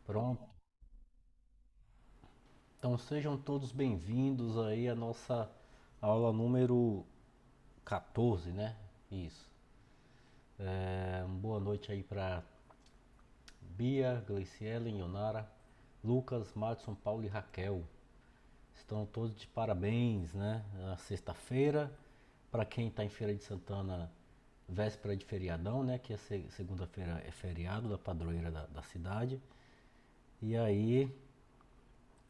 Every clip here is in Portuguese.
Pronto. Então sejam todos bem-vindos aí à nossa aula número 14, né? Isso. Uma boa noite aí para Bia, Gleiciele, Ionara, Lucas, Madison, Paulo e Raquel. Estão todos de parabéns, né? Na sexta-feira. Para quem está em Feira de Santana, véspera de feriadão, né? Que é segunda-feira é feriado da padroeira da cidade. E aí,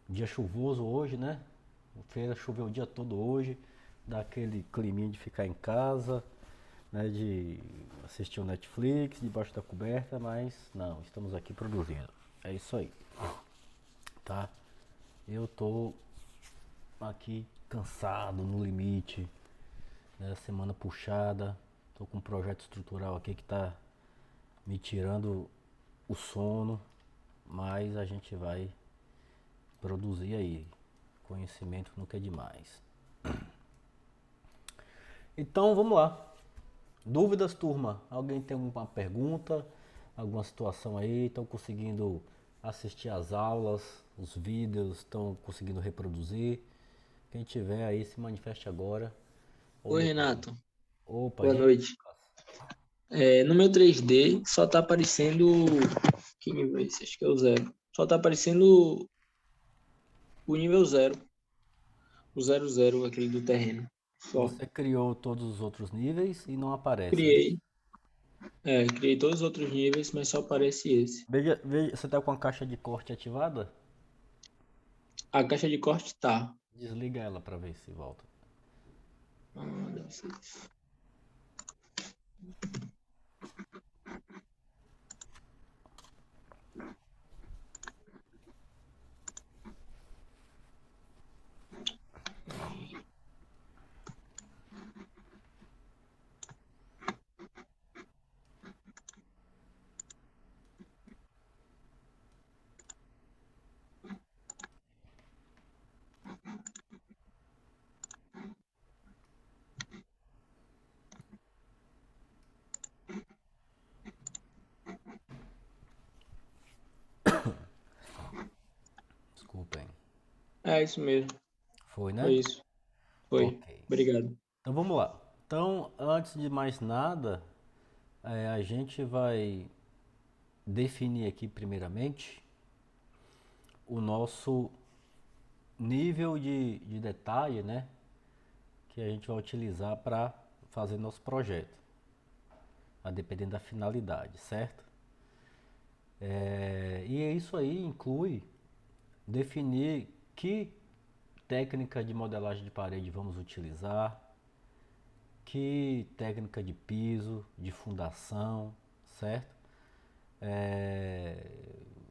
dia chuvoso hoje, né? Feira choveu o dia todo hoje, dá aquele climinha de ficar em casa, né? De assistir o Netflix debaixo da coberta, mas não, estamos aqui produzindo. É isso aí, tá? Eu tô aqui cansado, no limite, né? Semana puxada, tô com um projeto estrutural aqui que tá me tirando o sono, mas a gente vai produzir aí. Conhecimento nunca é demais. Então vamos lá. Dúvidas, turma? Alguém tem alguma pergunta? Alguma situação aí? Estão conseguindo assistir às aulas, os vídeos? Estão conseguindo reproduzir? Quem tiver aí, se manifeste agora ou Oi, depois. Renato. Opa, Boa e aí? noite. No meu 3D só tá aparecendo. Que nível é esse? Acho que é o zero. Só tá aparecendo o nível zero. O zero zero, aquele do terreno. Só. Você criou todos os outros níveis e não aparece, é isso? Criei. Criei todos os outros níveis, mas só aparece esse. Veja, veja, você está com a caixa de corte ativada? A caixa de corte tá. Desliga ela para ver se volta. Deve ser isso. Desculpem. É isso mesmo. Foi, Foi né? isso. Foi. Ok. Obrigado. Então vamos lá. Então, antes de mais nada, a gente vai definir aqui primeiramente o nosso nível de detalhe, né, que a gente vai utilizar para fazer nosso projeto, a depender da finalidade, certo? E isso aí inclui definir que técnica de modelagem de parede vamos utilizar, que técnica de piso, de fundação, certo? É,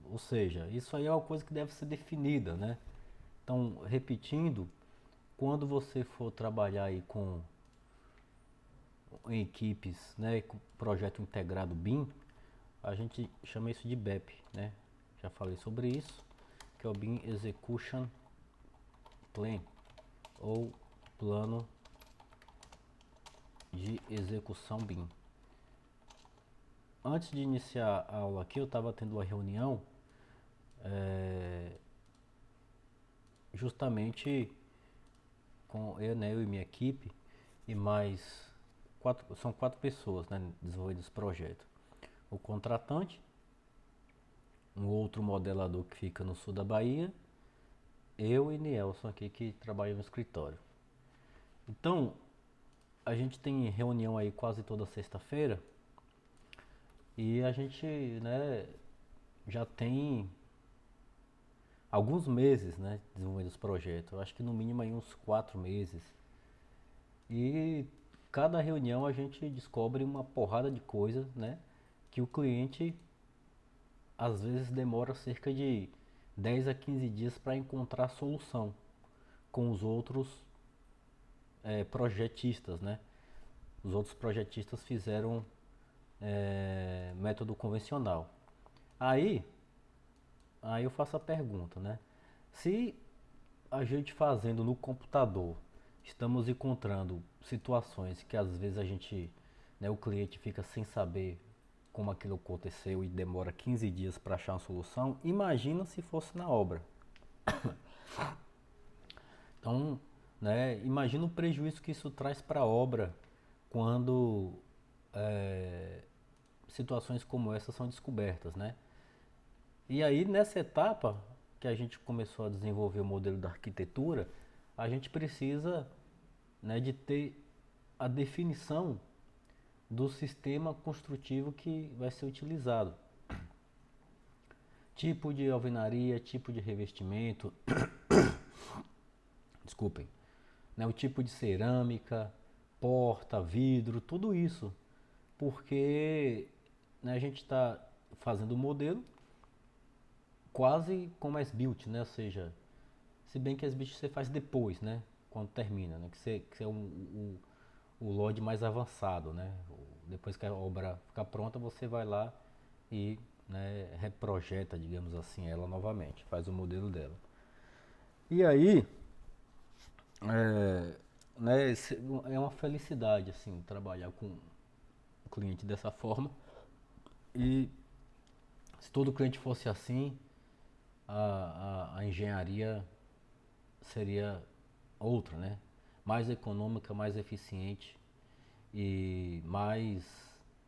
ou seja, isso aí é uma coisa que deve ser definida, né? Então, repetindo, quando você for trabalhar aí com em equipes, né, com projeto integrado BIM, a gente chama isso de BEP, né? Já falei sobre isso, que é o BIM Execution Plan ou plano de execução BIM. Antes de iniciar a aula aqui, eu estava tendo uma reunião justamente com eu, né, eu e minha equipe e mais são quatro pessoas, né, desenvolvendo esse projeto. O contratante, um outro modelador que fica no sul da Bahia, eu e Nielson aqui que trabalha no escritório. Então, a gente tem reunião aí quase toda sexta-feira e a gente, né, já tem alguns meses, né, desenvolvendo esse projeto. Eu acho que no mínimo aí uns 4 meses. E cada reunião a gente descobre uma porrada de coisa, né, que o cliente às vezes demora cerca de 10 a 15 dias para encontrar solução com os outros projetistas, né? Os outros projetistas fizeram método convencional. Aí, aí eu faço a pergunta, né? Se a gente fazendo no computador, estamos encontrando situações que às vezes a gente, né, o cliente fica sem saber como aquilo aconteceu e demora 15 dias para achar uma solução, imagina se fosse na obra. Então, né, imagina o prejuízo que isso traz para a obra quando situações como essa são descobertas, né? E aí, nessa etapa que a gente começou a desenvolver o modelo da arquitetura, a gente precisa, né, de ter a definição do sistema construtivo que vai ser utilizado. Tipo de alvenaria, tipo de revestimento, desculpem, né, o tipo de cerâmica, porta, vidro, tudo isso. Porque, né, a gente está fazendo o modelo quase como as-built, né? Ou seja, se bem que as-built você faz depois, né? Quando termina, né? Que é o LOD mais avançado, né? Depois que a obra ficar pronta, você vai lá e, né, reprojeta, digamos assim, ela novamente, faz o modelo dela. E aí, é, né, é uma felicidade, assim, trabalhar com o cliente dessa forma. E se todo cliente fosse assim, a engenharia seria outra, né? Mais econômica, mais eficiente e mais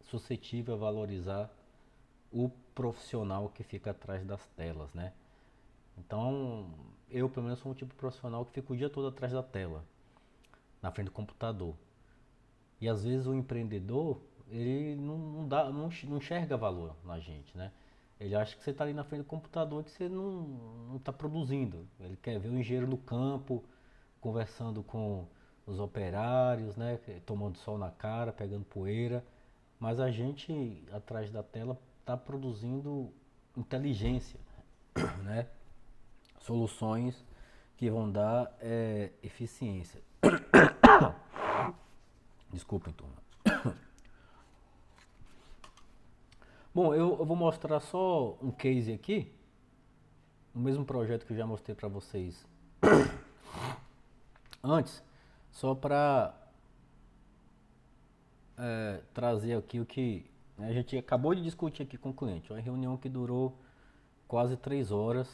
suscetível a valorizar o profissional que fica atrás das telas, né? Então, eu pelo menos sou um tipo de profissional que fica o dia todo atrás da tela, na frente do computador. E às vezes o empreendedor, ele não enxerga valor na gente, né? Ele acha que você está ali na frente do computador e que você não está produzindo. Ele quer ver o engenheiro no campo, conversando com os operários, né? Tomando sol na cara, pegando poeira. Mas a gente, atrás da tela, está produzindo inteligência, né? Soluções que vão dar eficiência. Desculpem, turma. Bom, eu vou mostrar só um case aqui, o mesmo projeto que eu já mostrei para vocês antes, só para trazer aqui o que, né, a gente acabou de discutir aqui com o cliente. Uma reunião que durou quase 3 horas,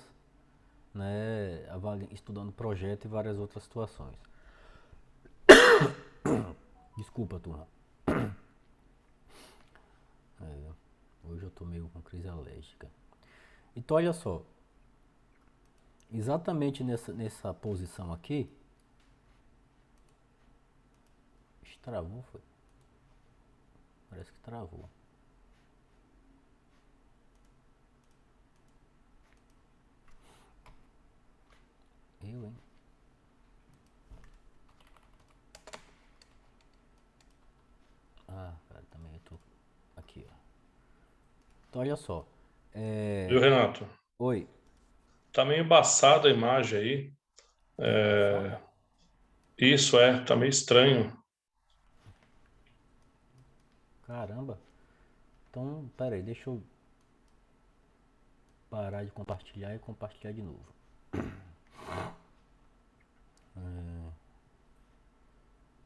né, estudando o projeto e várias outras situações. Desculpa, turma. Hoje eu tô meio com crise alérgica. Então, olha só. Exatamente nessa posição aqui. Travou, foi? Parece que travou. Eu, hein? Ah, cara, também eu tô aqui, ó. Então, olha só. Viu, Renato? Oi. Tá meio embaçada a imagem aí. Embaçada? Isso tá meio estranho. Caramba. Então, pera aí, deixa eu parar de compartilhar e compartilhar de novo.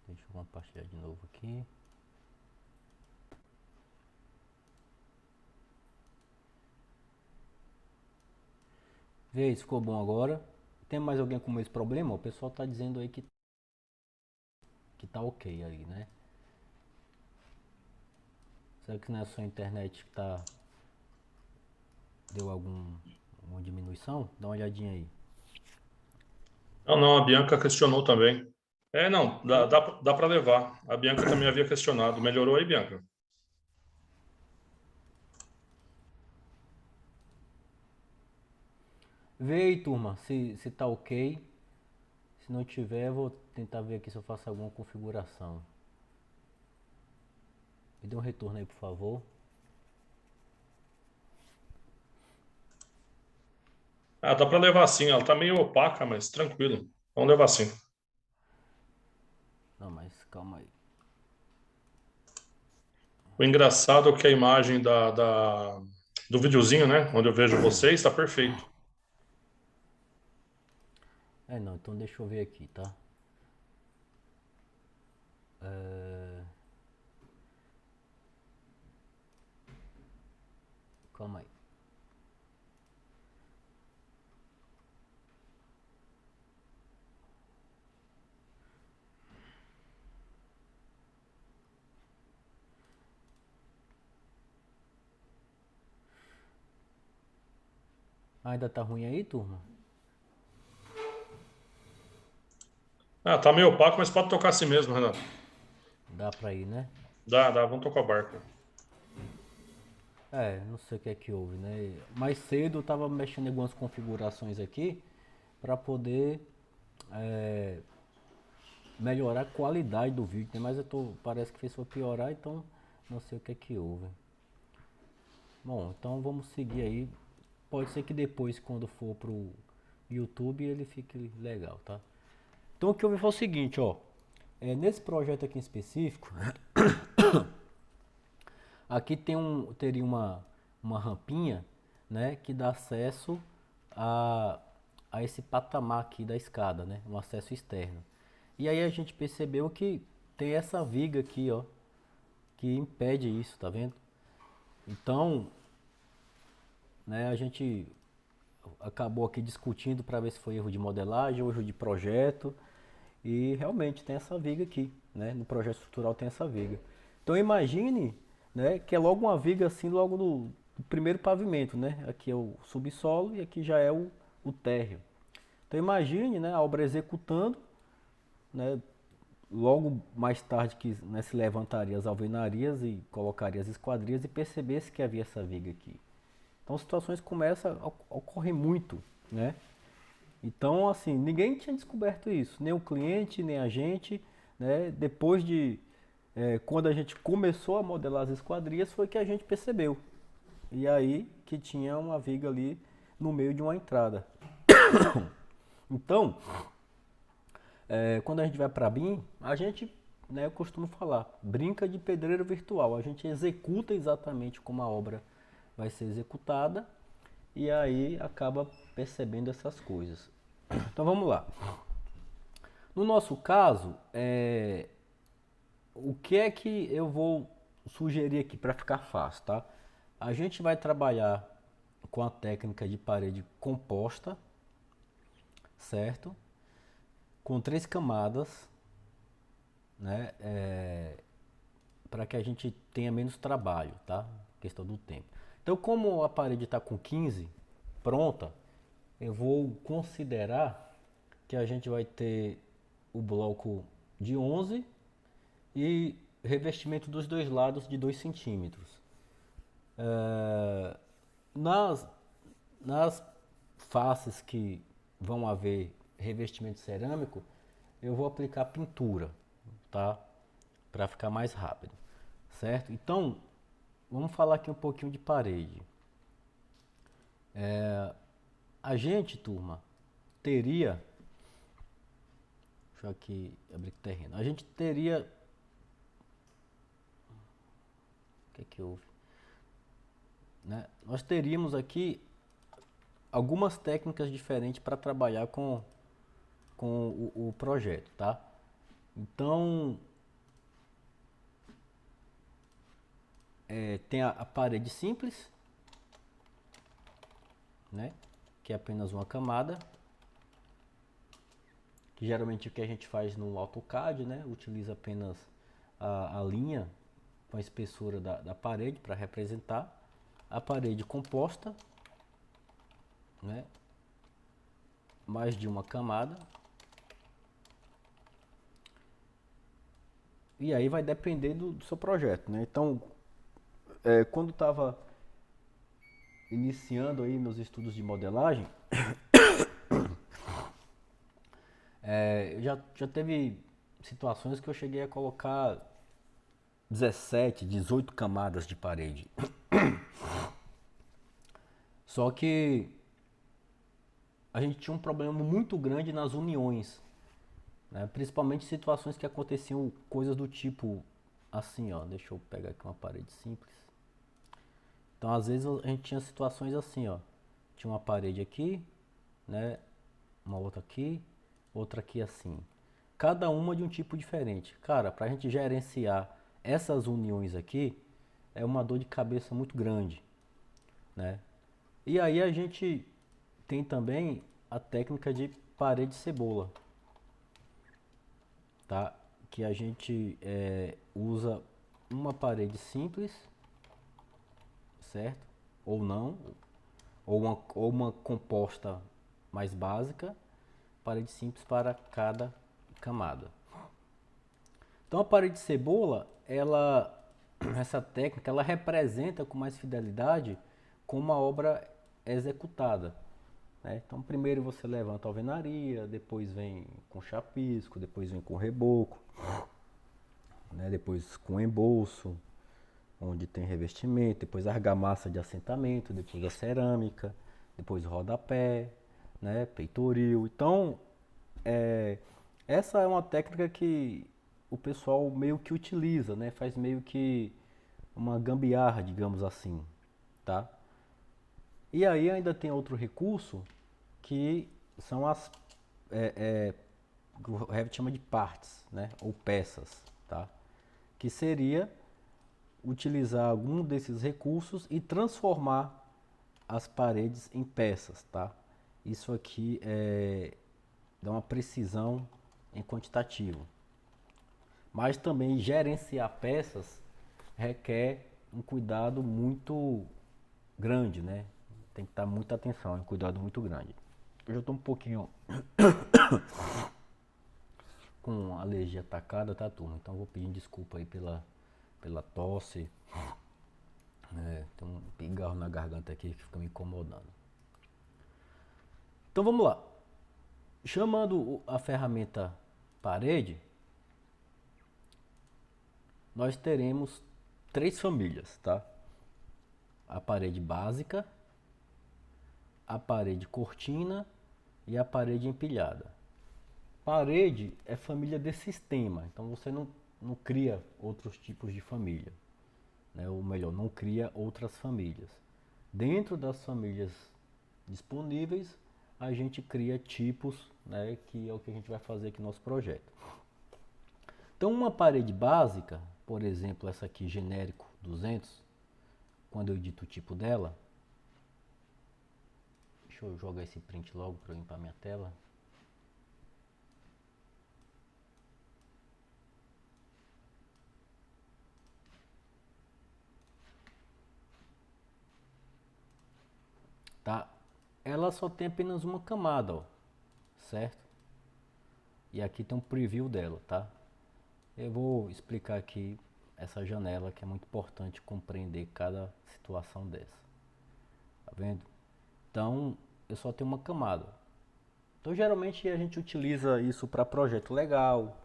Deixa eu compartilhar de novo aqui. Vê aí se ficou bom agora. Tem mais alguém com esse problema? O pessoal tá dizendo aí que tá ok aí, né? Será que não é só a internet que deu alguma diminuição? Dá uma olhadinha aí. Não, não, a Bianca questionou também. Não, dá, Foi? dá para levar. A Bianca também havia questionado. Melhorou aí, Bianca? Vê aí, turma, se tá ok. Se não tiver, eu vou tentar ver aqui se eu faço alguma configuração. Me dê um retorno aí, por favor. Dá para levar sim. Ela tá meio opaca, mas tranquilo. Vamos levar sim. Não, mas calma aí. O engraçado é que a imagem do videozinho, né? Onde eu vejo vocês, está perfeito. Não, então deixa eu ver aqui, tá? Calma aí. Ainda tá ruim aí, turma? Ah, tá meio opaco, mas pode tocar assim mesmo, Renato. Dá pra ir, né? Dá, vamos tocar o barco. Não sei o que é que houve, né? Mais cedo eu tava mexendo em algumas configurações aqui pra poder é, melhorar a qualidade do vídeo, né? Mas parece que fez só piorar, então não sei o que é que houve. Bom, então vamos seguir aí. Pode ser que depois, quando for pro YouTube, ele fique legal, tá? Então o que houve foi o seguinte, ó. Nesse projeto aqui em específico, aqui teria uma rampinha, né, que dá acesso a, a esse patamar aqui da escada, né, um acesso externo. E aí a gente percebeu que tem essa viga aqui, ó, que impede isso, tá vendo? Então, né, a gente acabou aqui discutindo para ver se foi erro de modelagem ou erro de projeto. E realmente tem essa viga aqui, né? No projeto estrutural tem essa viga. Então imagine, né, que é logo uma viga assim, logo no primeiro pavimento, né? Aqui é o subsolo e aqui já é o térreo. Então imagine, né, a obra executando, né? Logo mais tarde que, né, se levantaria as alvenarias e colocaria as esquadrias e percebesse que havia essa viga aqui. Então situações começam a ocorrer muito, né? Então, assim, ninguém tinha descoberto isso, nem o cliente, nem a gente, né? Depois quando a gente começou a modelar as esquadrias, foi que a gente percebeu. E aí que tinha uma viga ali no meio de uma entrada. Então, quando a gente vai para BIM, a gente, né, eu costumo falar, brinca de pedreiro virtual. A gente executa exatamente como a obra vai ser executada e aí acaba percebendo essas coisas. Então vamos lá. No nosso caso, o que é que eu vou sugerir aqui para ficar fácil, tá? A gente vai trabalhar com a técnica de parede composta, certo? Com 3 camadas, né? Para que a gente tenha menos trabalho, tá? Questão do tempo. Então, como a parede está com 15 pronta, eu vou considerar que a gente vai ter o bloco de 11 e revestimento dos dois lados de 2 centímetros. Nas, nas faces que vão haver revestimento cerâmico, eu vou aplicar pintura, tá? Para ficar mais rápido, certo? Então, vamos falar aqui um pouquinho de parede. A gente, turma, teria... Deixa eu aqui abrir o terreno. A gente teria... O que é que houve? Né? Nós teríamos aqui algumas técnicas diferentes para trabalhar com o projeto, tá? Então, tem a parede simples, né? Que é apenas uma camada, que geralmente o que a gente faz no AutoCAD, né? Utiliza apenas a linha com a espessura da parede para representar. A parede composta, né? Mais de uma camada. E aí vai depender do seu projeto, né? Então, quando estava iniciando aí meus estudos de modelagem, já teve situações que eu cheguei a colocar 17, 18 camadas de parede. Só que a gente tinha um problema muito grande nas uniões, né? Principalmente em situações que aconteciam coisas do tipo assim, ó. Deixa eu pegar aqui uma parede simples. Então, às vezes a gente tinha situações assim, ó. Tinha uma parede aqui, né? Uma outra aqui assim. Cada uma de um tipo diferente. Cara, pra gente gerenciar essas uniões aqui, é uma dor de cabeça muito grande. né? E aí a gente tem também a técnica de parede cebola, tá? Que a gente usa uma parede simples, certo? Ou não, ou uma composta mais básica, parede simples para cada camada. Então a parede de cebola, essa técnica, ela representa com mais fidelidade como uma obra executada, né? Então primeiro você levanta a alvenaria, depois vem com chapisco, depois vem com reboco, né? Depois com embolso, onde tem revestimento, depois argamassa de assentamento, depois a cerâmica, depois rodapé, né? Peitoril. Então essa é uma técnica que o pessoal meio que utiliza, né? Faz meio que uma gambiarra, digamos assim, tá? E aí ainda tem outro recurso que são as que o Revit chama de partes, né? Ou peças, tá? Que seria utilizar algum desses recursos e transformar as paredes em peças, tá? Isso aqui dá uma precisão em quantitativo. Mas também gerenciar peças requer um cuidado muito grande, né? Tem que estar muita atenção, um cuidado muito grande. Eu já estou um pouquinho com alergia atacada, tá, turma? Então vou pedir desculpa aí pela tosse. Tem um pigarro na garganta aqui que fica me incomodando. Então vamos lá. Chamando a ferramenta parede, nós teremos três famílias, tá? A parede básica, a parede cortina e a parede empilhada. Parede é família de sistema, então você não cria outros tipos de família, né? Ou melhor, não cria outras famílias. Dentro das famílias disponíveis, a gente cria tipos, né? Que é o que a gente vai fazer aqui no nosso projeto. Então uma parede básica, por exemplo, essa aqui genérico 200, quando eu edito o tipo dela, deixa eu jogar esse print logo para eu limpar minha tela. Tá? Ela só tem apenas uma camada, ó, certo? E aqui tem um preview dela, tá? Eu vou explicar aqui essa janela que é muito importante compreender cada situação dessa. Tá vendo? Então, eu só tenho uma camada. Então, geralmente a gente utiliza isso para projeto legal,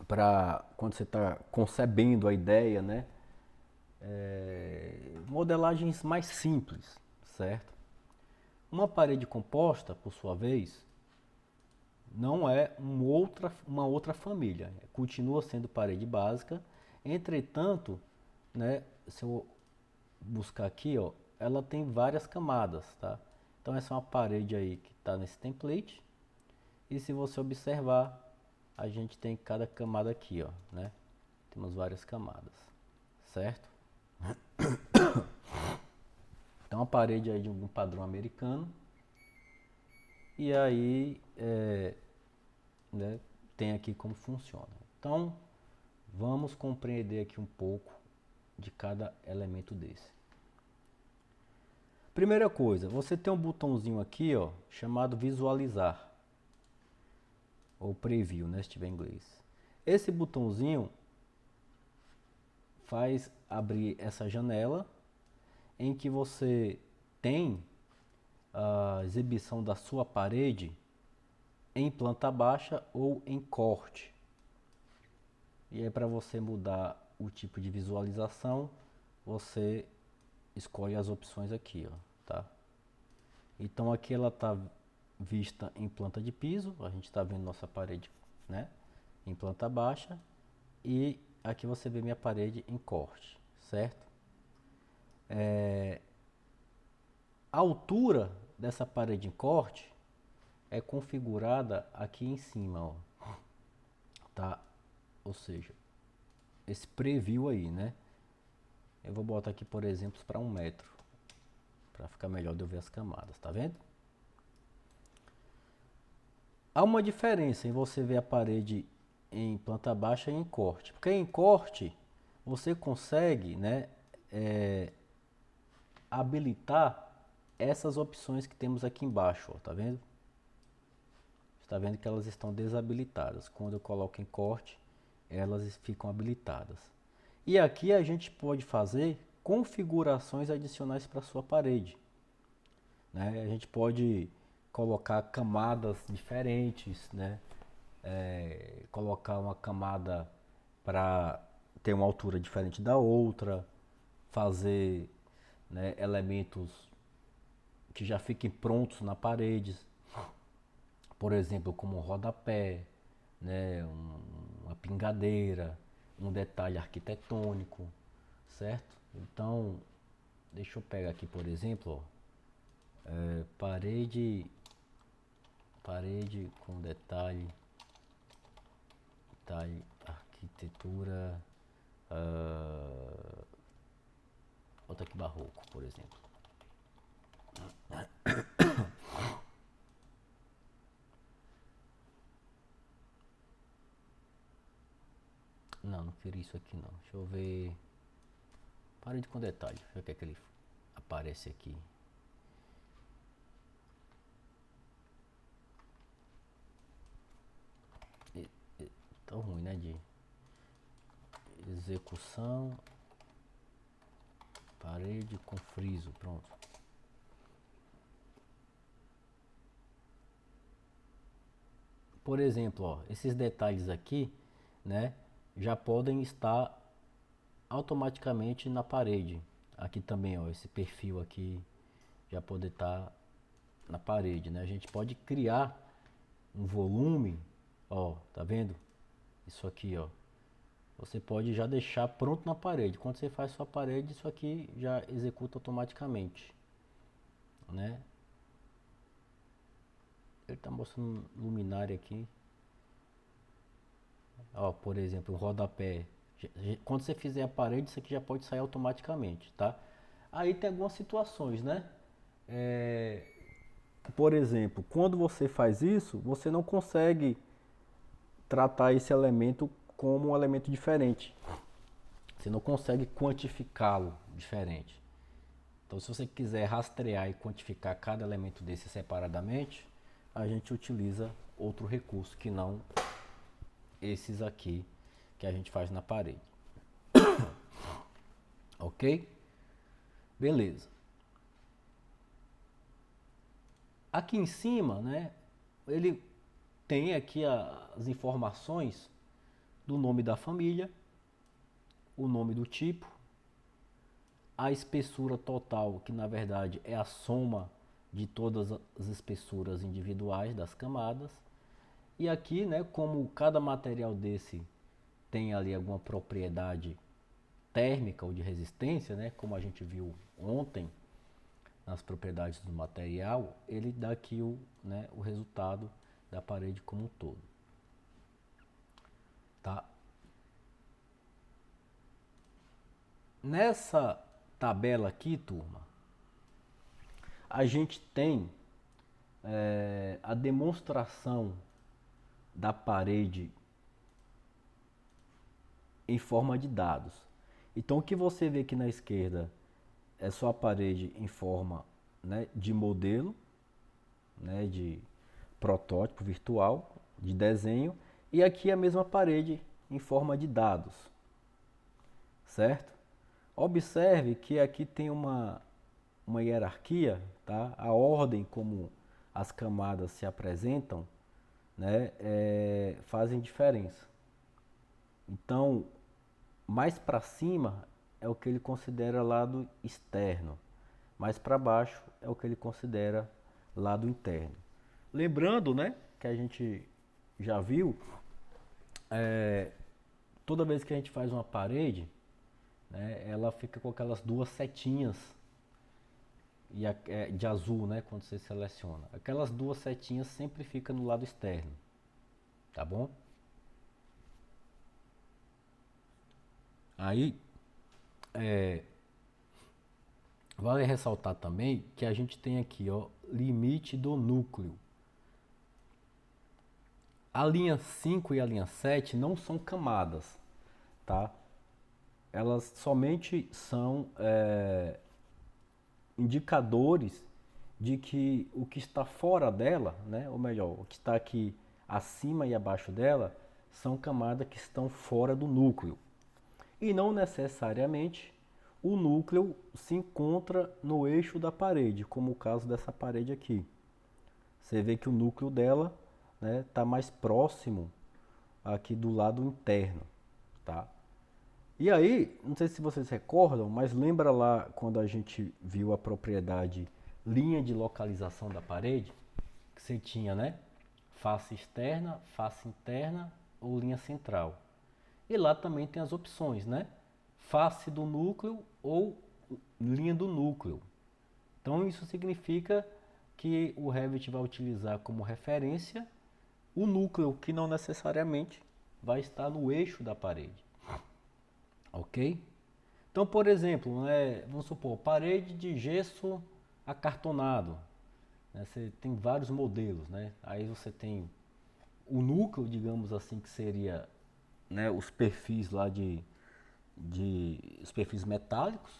para quando você está concebendo a ideia, né? Modelagens mais simples, certo? Uma parede composta, por sua vez, não é uma outra família. Continua sendo parede básica. Entretanto, né, se eu buscar aqui, ó, ela tem várias camadas, tá? Então essa é uma parede aí que está nesse template. E se você observar, a gente tem cada camada aqui, ó, né? Temos várias camadas, certo? Então a parede aí de um padrão americano. E aí né, tem aqui como funciona. Então vamos compreender aqui um pouco de cada elemento desse. Primeira coisa, você tem um botãozinho aqui, ó, chamado visualizar ou preview, né, se tiver em inglês. Esse botãozinho faz abrir essa janela em que você tem a exibição da sua parede em planta baixa ou em corte. E aí para você mudar o tipo de visualização, você escolhe as opções aqui, ó, tá? Então aqui ela está vista em planta de piso, a gente está vendo nossa parede, né, em planta baixa, e aqui você vê minha parede em corte, certo? A altura dessa parede em corte é configurada aqui em cima, ó, tá? Ou seja, esse preview aí, né? Eu vou botar aqui, por exemplo, para 1 metro. para ficar melhor de eu ver as camadas, tá vendo? Há uma diferença em você ver a parede em planta baixa e em corte, porque em corte você consegue, né, habilitar essas opções que temos aqui embaixo, ó, tá vendo? Está vendo que elas estão desabilitadas. Quando eu coloco em corte, elas ficam habilitadas. E aqui a gente pode fazer configurações adicionais para sua parede, né? A gente pode colocar camadas diferentes, né? Colocar uma camada para ter uma altura diferente da outra, fazer, né, elementos que já fiquem prontos na parede, por exemplo, como um rodapé, né, uma pingadeira, um detalhe arquitetônico, certo? Então, deixa eu pegar aqui, por exemplo, ó, parede com detalhe arquitetura, bota aqui barroco, por exemplo. Não queria isso aqui não. Deixa eu ver. Parede com detalhe. Deixa eu ver o que ele aparece aqui. Tá ruim, né? De execução. Parede com friso. Pronto. Por exemplo, ó, esses detalhes aqui, né, já podem estar automaticamente na parede. Aqui também, ó, esse perfil aqui já pode estar na parede, né? A gente pode criar um volume, ó, tá vendo? Isso aqui, ó. Você pode já deixar pronto na parede. Quando você faz sua parede, isso aqui já executa automaticamente, né? Ele tá mostrando luminária aqui. Ó, por exemplo, o rodapé. Quando você fizer a parede, isso aqui já pode sair automaticamente, tá? Aí tem algumas situações, né? Por exemplo, quando você faz isso, você não consegue tratar esse elemento como um elemento diferente. Você não consegue quantificá-lo diferente. Então, se você quiser rastrear e quantificar cada elemento desse separadamente, a gente utiliza outro recurso que não esses aqui que a gente faz na parede. Ok? Beleza. Aqui em cima, né, ele tem aqui as informações do nome da família, o nome do tipo, a espessura total, que na verdade é a soma de todas as espessuras individuais das camadas. E aqui, né, como cada material desse tem ali alguma propriedade térmica ou de resistência, né, como a gente viu ontem nas propriedades do material, ele dá aqui né, o resultado da parede como um todo. Tá? Nessa tabela aqui, turma, a gente tem a demonstração da parede em forma de dados. Então, o que você vê aqui na esquerda é só a parede em forma, né, de modelo, né, de protótipo virtual, de desenho, e aqui a mesma parede em forma de dados, certo? Observe que aqui tem uma hierarquia, tá? A ordem como as camadas se apresentam, né, fazem diferença. Então, mais para cima é o que ele considera lado externo, mais para baixo é o que ele considera lado interno. Lembrando, né, que a gente já viu, toda vez que a gente faz uma parede, né, ela fica com aquelas duas setinhas de azul, né, quando você seleciona. Aquelas duas setinhas sempre ficam no lado externo, tá bom? Aí, Vale ressaltar também que a gente tem aqui, ó, limite do núcleo. A linha 5 e a linha 7 não são camadas, tá? Elas somente são indicadores de que o que está fora dela, né, ou melhor, o que está aqui acima e abaixo dela, são camadas que estão fora do núcleo. E não necessariamente o núcleo se encontra no eixo da parede, como o caso dessa parede aqui. Você vê que o núcleo dela está mais próximo aqui do lado interno, tá? E aí, não sei se vocês recordam, mas lembra lá quando a gente viu a propriedade linha de localização da parede, que você tinha, né? Face externa, face interna ou linha central. E lá também tem as opções, né? Face do núcleo ou linha do núcleo. Então isso significa que o Revit vai utilizar como referência o núcleo, que não necessariamente vai estar no eixo da parede. Ok? Então, por exemplo, vamos supor, parede de gesso acartonado. Né? Você tem vários modelos, né? Aí você tem o núcleo, digamos assim, que seria, né, os perfis lá os perfis metálicos,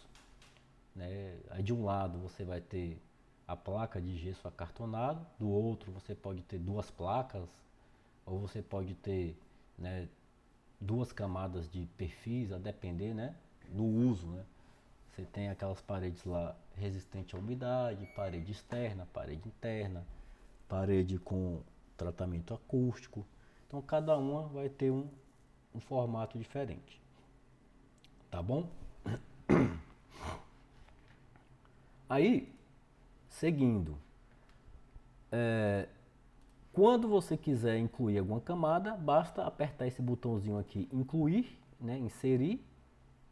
né? Aí de um lado você vai ter a placa de gesso acartonado, do outro você pode ter duas placas, ou você pode ter, né, duas camadas de perfis, a depender, né, do uso, né? Você tem aquelas paredes lá resistente à umidade, parede externa, parede interna, parede com tratamento acústico. Então cada uma vai ter um formato diferente. Tá bom? Aí, seguindo, quando você quiser incluir alguma camada, basta apertar esse botãozinho aqui, incluir, né, inserir,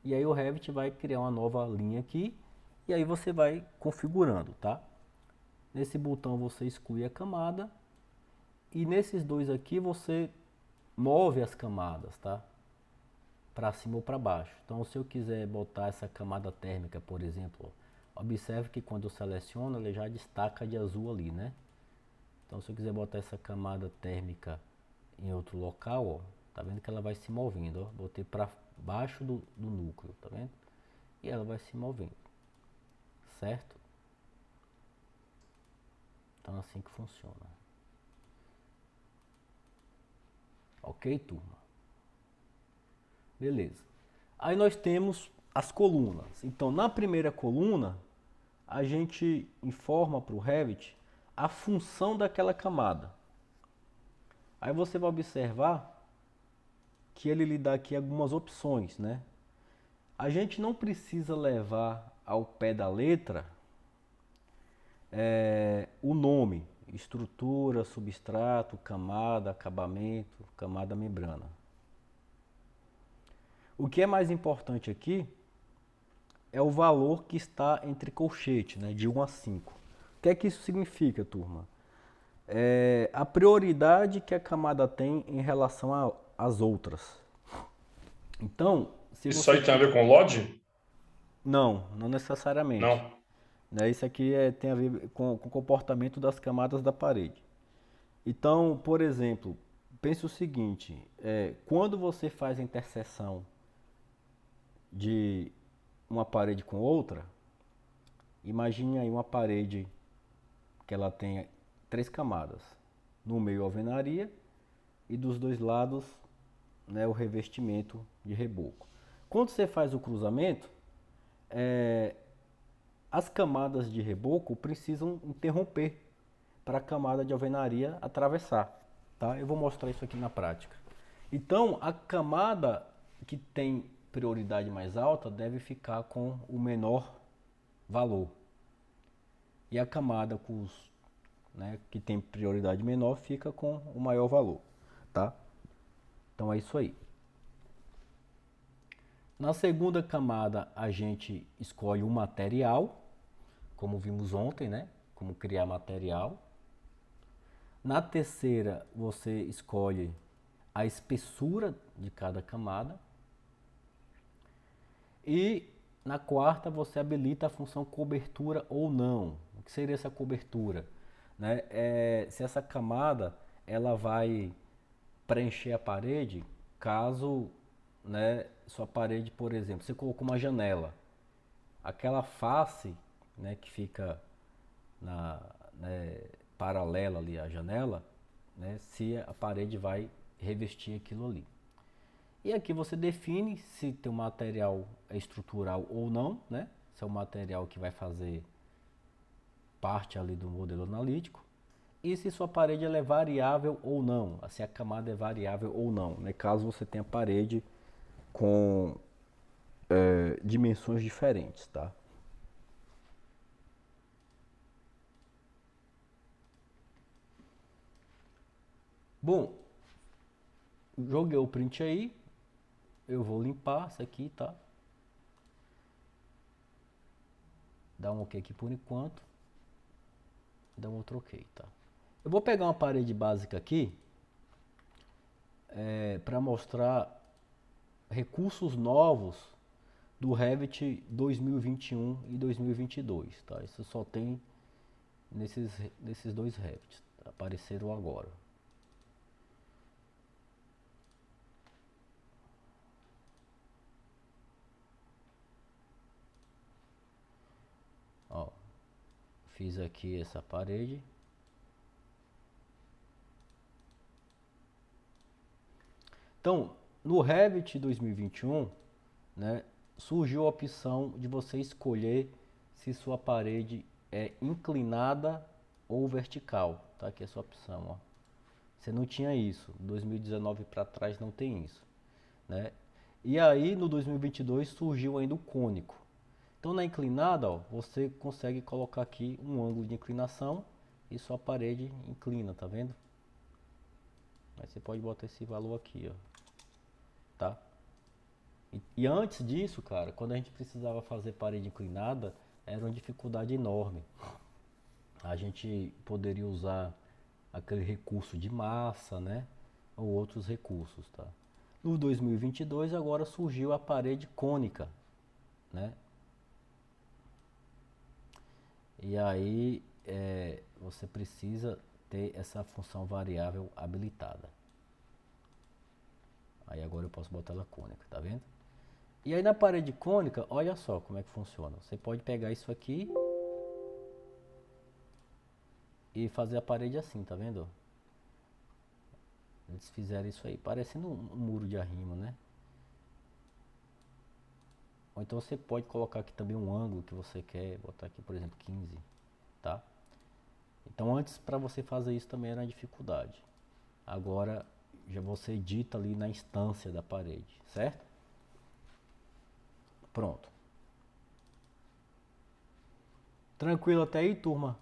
e aí o Revit vai criar uma nova linha aqui, e aí você vai configurando, tá? Nesse botão você exclui a camada, e nesses dois aqui você move as camadas, tá? Para cima ou para baixo. Então se eu quiser botar essa camada térmica, por exemplo, observe que quando eu seleciono, ele já destaca de azul ali, né? Então se eu quiser botar essa camada térmica em outro local, ó, tá vendo que ela vai se movendo, ó? Botei para baixo do núcleo, tá vendo? E ela vai se movendo, certo? Então é assim que funciona. Ok, turma? Beleza. Aí nós temos as colunas. Então na primeira coluna, a gente informa para o Revit a função daquela camada. Aí você vai observar que ele lhe dá aqui algumas opções, né? A gente não precisa levar ao pé da letra o nome, estrutura, substrato, camada, acabamento, camada membrana. O que é mais importante aqui é o valor que está entre colchete, né, de 1 a 5. O que é que isso significa, turma? É a prioridade que a camada tem em relação às outras. Então, se Isso você... aí tem a ver com LOD? Não necessariamente. Não. Né? Isso aqui tem a ver com o comportamento das camadas da parede. Então, por exemplo, pense o seguinte, quando você faz a interseção de uma parede com outra, imagine aí uma parede que ela tenha 3 camadas, no meio a alvenaria e dos dois lados, né, o revestimento de reboco. Quando você faz o cruzamento, as camadas de reboco precisam interromper para a camada de alvenaria atravessar. Tá? Eu vou mostrar isso aqui na prática. Então, a camada que tem prioridade mais alta deve ficar com o menor valor. E a camada que tem prioridade menor fica com o maior valor. Tá? Então é isso aí. Na segunda camada a gente escolhe o material, como vimos ontem, né? Como criar material. Na terceira você escolhe a espessura de cada camada. E Na quarta, você habilita a função cobertura ou não. O que seria essa cobertura? Né? Se essa camada ela vai preencher a parede, caso, né, sua parede, por exemplo, você colocou uma janela, aquela face, né, que fica na, né, paralela ali à janela, né, se a parede vai revestir aquilo ali. E aqui você define se teu material é estrutural ou não, né? Se é um material que vai fazer parte ali do modelo analítico. E se sua parede ela é variável ou não, se a camada é variável ou não, né? Caso você tenha parede com dimensões diferentes, tá? Bom, joguei o print aí, eu vou limpar isso aqui, tá? Dá um ok aqui por enquanto, dá um outro ok, tá? Eu vou pegar uma parede básica aqui, para mostrar recursos novos do Revit 2021 e 2022, tá? Isso só tem nesses dois Revits, tá? Apareceram agora. Ó, fiz aqui essa parede. Então, no Revit 2021, né, surgiu a opção de você escolher se sua parede é inclinada ou vertical, tá? Aqui é a sua opção, ó. Você não tinha isso, 2019 para trás não tem isso, né? E aí no 2022 surgiu ainda o cônico. Então na inclinada, ó, você consegue colocar aqui um ângulo de inclinação e sua parede inclina, tá vendo? Aí você pode botar esse valor aqui, ó, tá? E antes disso, cara, quando a gente precisava fazer parede inclinada, era uma dificuldade enorme. A gente poderia usar aquele recurso de massa, né? Ou outros recursos, tá? No 2022 agora surgiu a parede cônica, né? E aí você precisa ter essa função variável habilitada. Aí agora eu posso botar ela cônica, tá vendo? E aí na parede cônica, olha só como é que funciona. Você pode pegar isso aqui e fazer a parede assim, tá vendo? Eles fizeram isso aí, parecendo um muro de arrimo, né? Ou então você pode colocar aqui também um ângulo que você quer, botar aqui, por exemplo, 15, tá? Então antes para você fazer isso também era uma dificuldade. Agora já você edita ali na instância da parede, certo? Pronto. Tranquilo até aí, turma?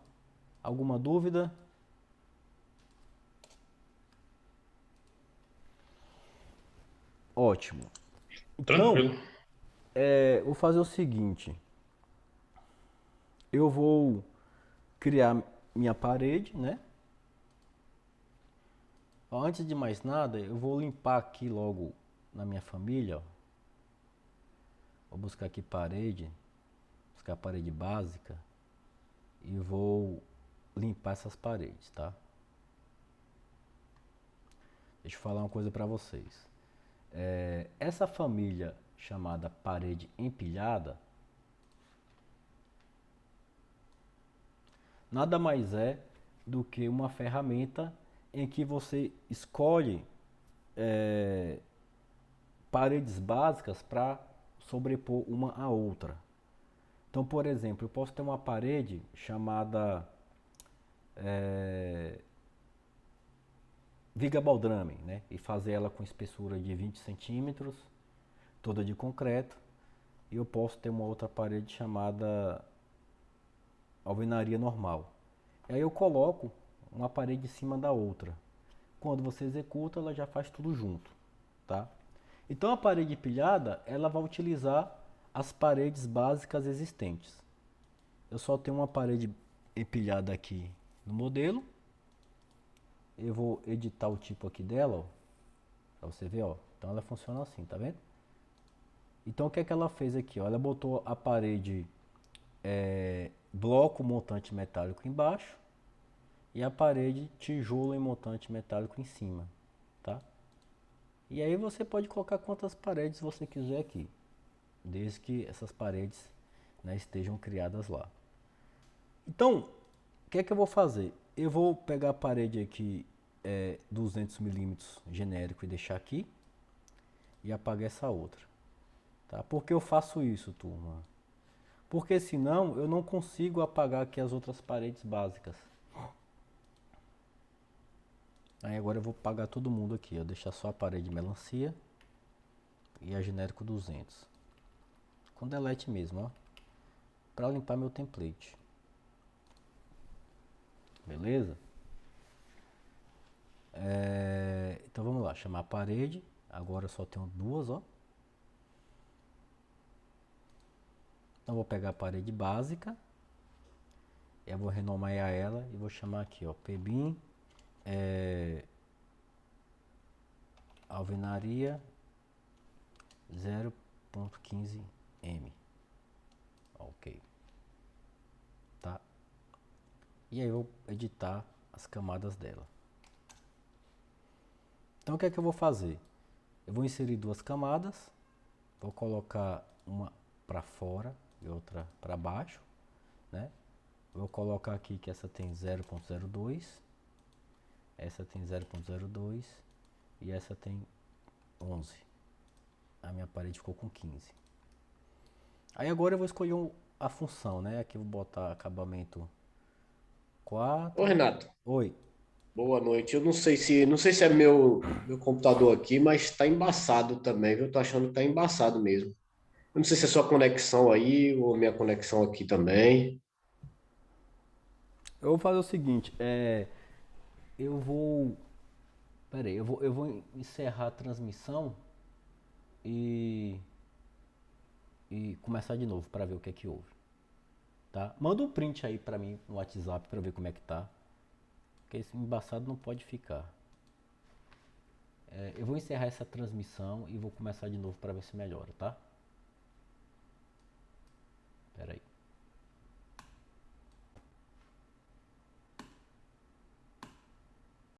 Alguma dúvida? Ótimo. Então, Tranquilo. vou fazer o seguinte. Eu vou criar minha parede, né? Antes de mais nada, eu vou limpar aqui logo na minha família, ó. Vou buscar aqui parede, buscar a parede básica e vou limpar essas paredes, tá? Deixa eu falar uma coisa para vocês. Essa família chamada parede empilhada nada mais é do que uma ferramenta em que você escolhe paredes básicas para sobrepor uma a outra. Então, por exemplo, eu posso ter uma parede chamada viga baldrame, né? E fazer ela com espessura de 20 centímetros, toda de concreto. E eu posso ter uma outra parede chamada alvenaria normal. E aí eu coloco uma parede em cima da outra. Quando você executa, ela já faz tudo junto, tá? Então a parede empilhada, ela vai utilizar as paredes básicas existentes. Eu só tenho uma parede empilhada aqui no modelo. Eu vou editar o tipo aqui dela, ó, pra você ver, ó. Então ela funciona assim, tá vendo? Então o que é que ela fez aqui? Ó? Ela botou a parede bloco montante metálico embaixo e a parede tijolo e montante metálico em cima, tá? E aí você pode colocar quantas paredes você quiser aqui, desde que essas paredes, né, estejam criadas lá. Então, o que é que eu vou fazer? Eu vou pegar a parede aqui 200 milímetros genérico e deixar aqui e apagar essa outra, tá? Por que eu faço isso, turma? Porque senão eu não consigo apagar aqui as outras paredes básicas. Aí agora eu vou apagar todo mundo aqui, ó, deixar só a parede melancia e a genérico 200. Com delete mesmo, ó, para limpar meu template. Beleza? Então vamos lá, chamar a parede. Agora eu só tenho duas, ó. Então vou pegar a parede básica. Eu vou renomear ela e vou chamar aqui, ó, pbin alvenaria 0.15m. Ok. Tá? E aí eu vou editar as camadas dela. Então o que é que eu vou fazer? Eu vou inserir duas camadas. Vou colocar uma para fora e outra para baixo, né? Vou colocar aqui que essa tem 0.02, essa tem 0.02 e essa tem 11. A minha parede ficou com 15. Aí agora eu vou escolher a função, né? Aqui eu vou botar acabamento 4. Ô, Renato, Oi. boa noite. Eu não sei se é meu computador aqui, mas tá embaçado também, viu? Eu tô achando que tá embaçado mesmo. Eu não sei se é sua conexão aí ou minha conexão aqui também. Eu vou fazer o seguinte, eu vou, pera aí, eu vou encerrar a transmissão e começar de novo para ver o que é que houve, tá? Manda um print aí para mim no WhatsApp para ver como é que tá, porque esse embaçado não pode ficar. Eu vou encerrar essa transmissão e vou começar de novo para ver se melhora, tá?